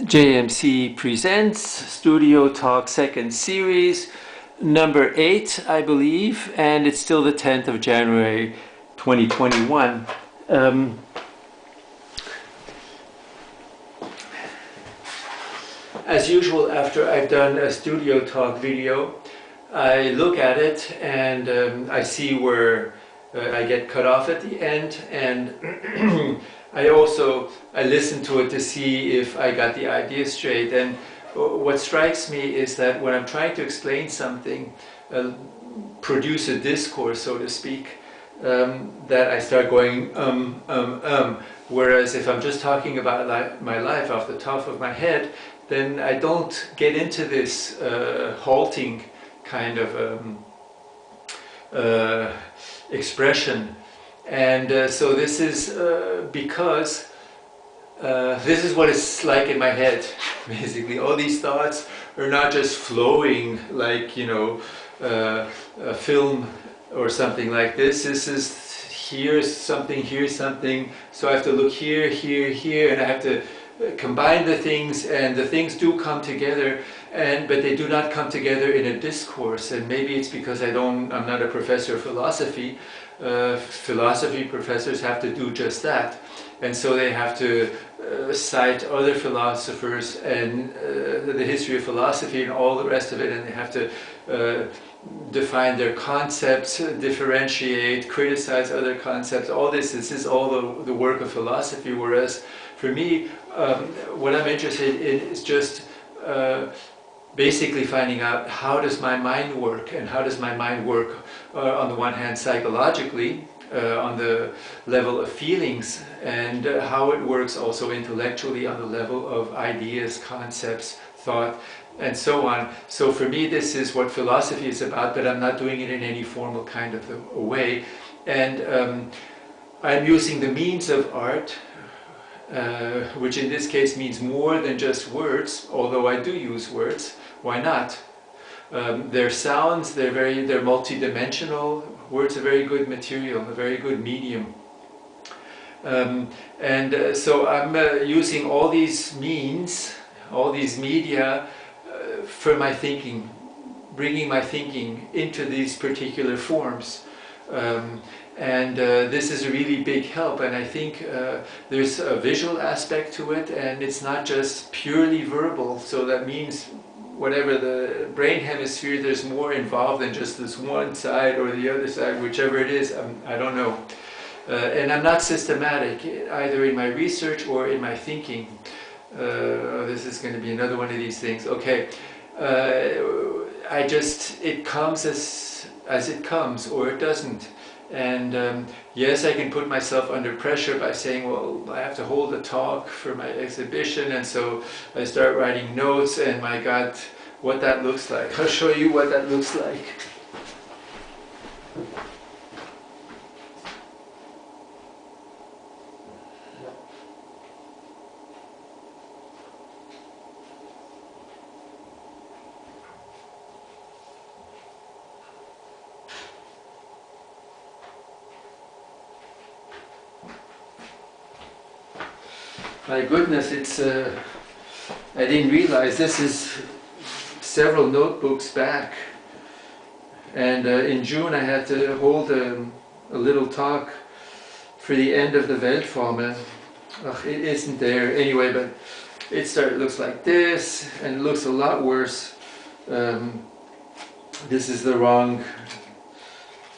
JMC presents Studio Talk second series, number 8, I believe, and it's still the 10th of January 2021. As usual, after I've done a Studio Talk video, I look at it and I see where I get cut off at the end, and I listen to it to see if I got the idea straight. And what strikes me is that when I'm trying to explain something, produce a discourse, so to speak, that I start going whereas if I'm just talking about my life off the top of my head, then I don't get into this halting kind of expression. And so this is because this is what it's like in my head, basically. All these thoughts are not just flowing like, a film or something like this. This is here's something, so I have to look here, and I have to combine the things, and the things do come together, but they do not come together in a discourse. And maybe it's because I'm not a professor of philosophy. Philosophy professors have to do just that, and so they have to cite other philosophers and the history of philosophy and all the rest of it, and they have to define their concepts, differentiate, criticize other concepts. This is all the work of philosophy, whereas for me, what I'm interested in is just basically finding out how does my mind work, and how does my mind work on the one hand psychologically, on the level of feelings, and how it works also intellectually on the level of ideas, concepts, thought, and so on. So for me this is what philosophy is about, but I'm not doing it in any formal kind of a way. And I'm using the means of art, which in this case means more than just words, although I do use words. Why not? They're sounds, they're multidimensional. Words are very good material, a very good medium. So I'm using all these means, all these media for my thinking, bringing my thinking into these particular forms. This is a really big help, and I think there's a visual aspect to it, and it's not just purely verbal. So that means whatever the brain hemisphere, there's more involved than just this one side or the other side, whichever it is, I don't know. And I'm not systematic either in my research or in my thinking. This is going to be another one of these things. Okay, it comes as it comes, or it doesn't. And yes, I can put myself under pressure by saying, well, I have to hold a talk for my exhibition, and so I start writing notes, and my God, what that looks like. I'll show you what that looks like. My goodness, I didn't realize this is several notebooks back. And in June I had to hold a little talk for the end of the Weltformel. It isn't there anyway, but it looks like this, and it looks a lot worse. This is the wrong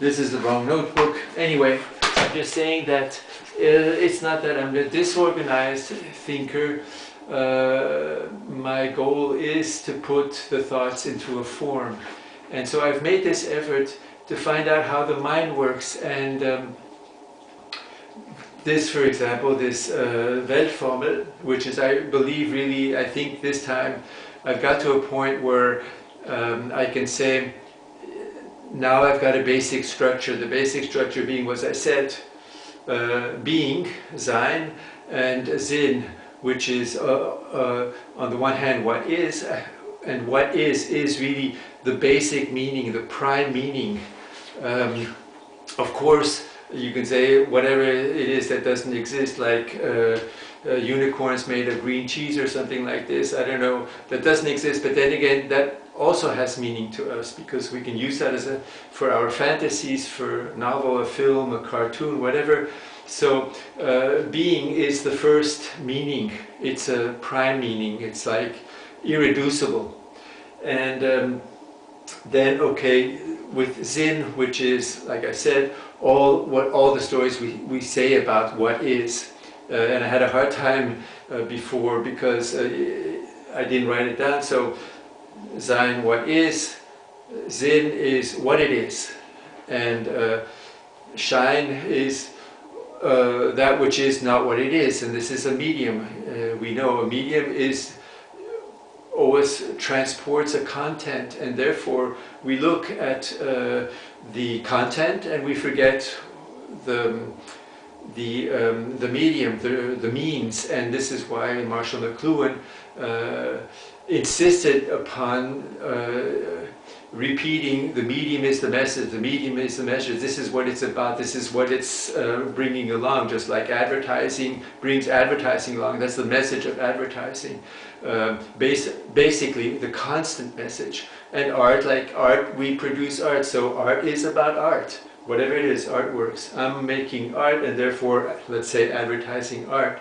notebook. Anyway, I'm just saying that it's not that I'm a disorganized thinker. My goal is to put the thoughts into a form. And so I've made this effort to find out how the mind works. And this, for example, this Weltformel, which is, I believe, really, I think this time I've got to a point where I can say, now I've got a basic structure. The basic structure being, as I said, being, sein, and Sinn, which is on the one hand what is, and what is really the basic meaning, the prime meaning. Of course, you can say whatever it is that doesn't exist, like unicorns made of green cheese or something like this, I don't know, that doesn't exist, but then again, that also has meaning to us, because we can use that as for our fantasies, for a novel, a film, a cartoon, whatever. So being is the first meaning, it's a prime meaning, it's like irreducible. And then, okay, with Sinn, which is, like I said, all the stories we say about what is. And I had a hard time before, because I didn't write it down. So Sein, what is, Sinn is what it is, and Schein is that which is not what it is. And this is a medium. We know a medium is always transports a content, and therefore we look at the content and we forget the medium, the means. And this is why Marshall McLuhan insisted upon repeating, the medium is the message, the medium is the message, this is what it's about, this is what it's bringing along, just like advertising brings advertising along. That's the message of advertising. Basically the constant message. And art, like art, we produce art, so art is about art. Whatever it is, artworks. I'm making art, and therefore, let's say, advertising art.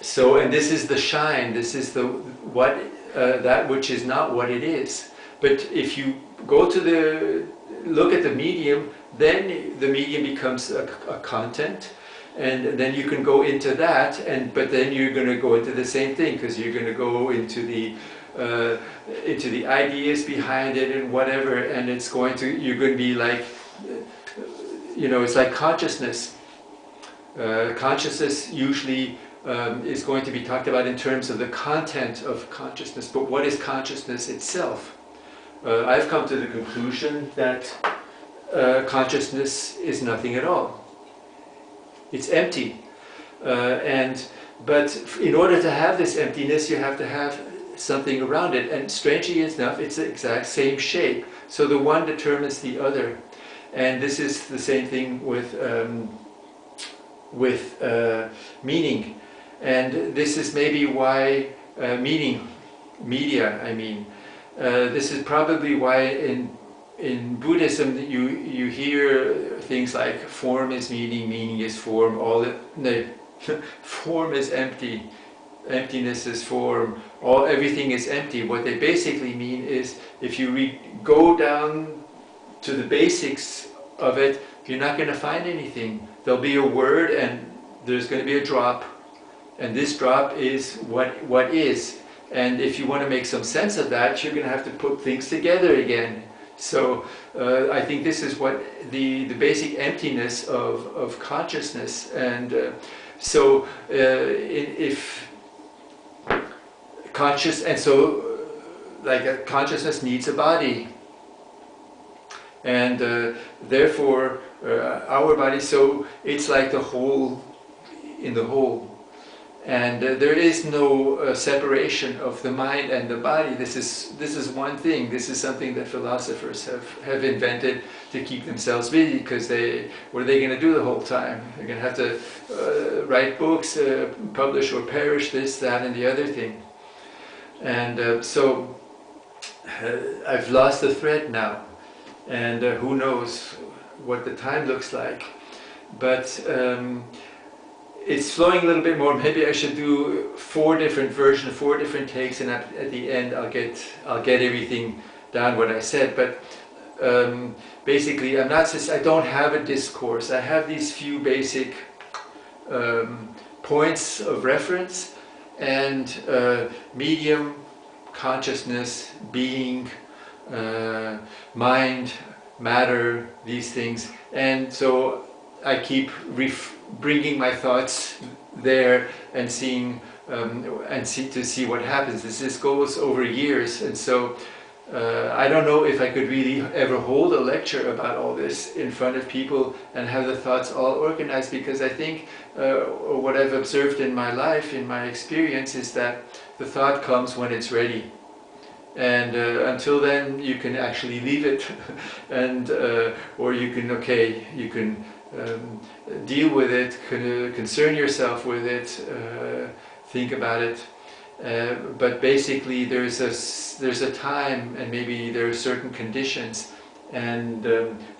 So, and this is the shine, this is the what that which is not what it is. But if you go to look at the medium, then the medium becomes a content, and then you can go into that, but then you're going to go into the same thing, because you're going to go into the ideas behind it and whatever, and you're going to be like, it's like consciousness. Consciousness usually is going to be talked about in terms of the content of consciousness, but what is consciousness itself? I've come to the conclusion that consciousness is nothing at all. It's empty. But in order to have this emptiness, you have to have something around it, and strangely enough, it's the exact same shape. So the one determines the other. And this is the same thing with meaning. And this is maybe why this is probably why in Buddhism you hear things like form is meaning, meaning is form, form is empty, emptiness is form, everything is empty. What they basically mean is, if you go down to the basics of it, you're not going to find anything. There'll be a word and there's going to be a drop, and this drop is what is. And if you want to make some sense of that, you're going to have to put things together again. So I think this is what the basic emptiness of consciousness. And consciousness needs a body, and therefore our body. So it's like the whole in the whole. And there is no separation of the mind and the body. This is one thing. This is something that philosophers have invented to keep themselves busy, because what are they going to do the whole time? They're going to have to write books, publish or perish, this, that, and the other thing. And so I've lost the thread now, and who knows what the time looks like. But it's flowing a little bit more. Maybe I should do 4 different versions, 4 different takes, and at the end I'll get everything down what I said. But basically, I don't have a discourse. I have these few basic points of reference, and medium, consciousness, being, mind, matter, these things. And so I keep bringing my thoughts there and seeing to see what happens. This goes over years, and so I don't know if I could really ever hold a lecture about all this in front of people and have the thoughts all organized, because I think what I've observed in my life, in my experience, is that the thought comes when it's ready. and until then you can actually leave it, and or you can deal with it, concern yourself with it, think about it. But basically there's a time, and maybe there are certain conditions, and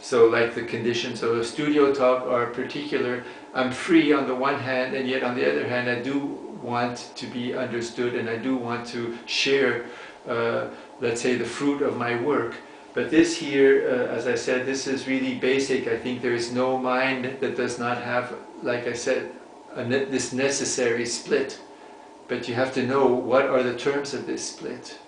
so like the conditions of a studio talk are particular. I'm free on the one hand, and yet on the other hand I do want to be understood, and I do want to share, let's say, the fruit of my work. But this here, as I said, this is really basic. I think there is no mind that does not have, like I said, this necessary split. But you have to know what are the terms of this split.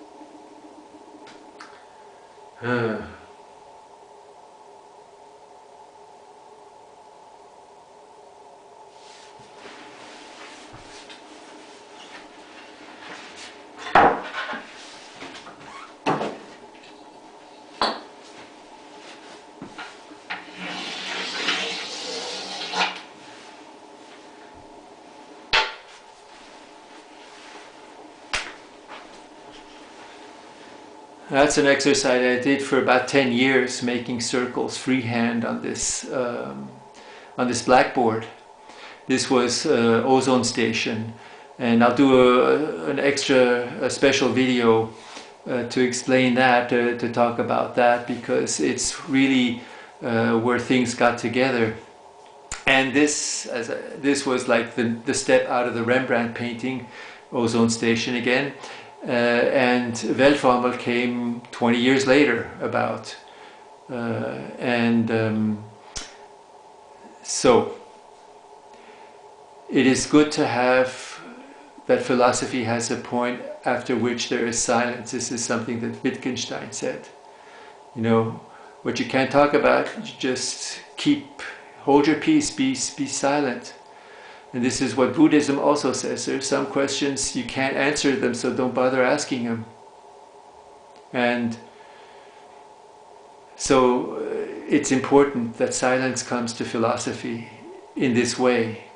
That's an exercise I did for about 10 years, making circles freehand on this blackboard. This was Ozone Station, and I'll do a special video to explain that, to talk about that, because it's really where things got together. And this was like the step out of the Rembrandt painting, Ozone Station again. And Weltformel came 20 years later about. So it is good to have that philosophy has a point after which there is silence. This is something that Wittgenstein said. You know, what you can't talk about, you just hold your peace, be silent. And this is what Buddhism also says. There are some questions you can't answer them, so don't bother asking them. And so it's important that silence comes to philosophy in this way.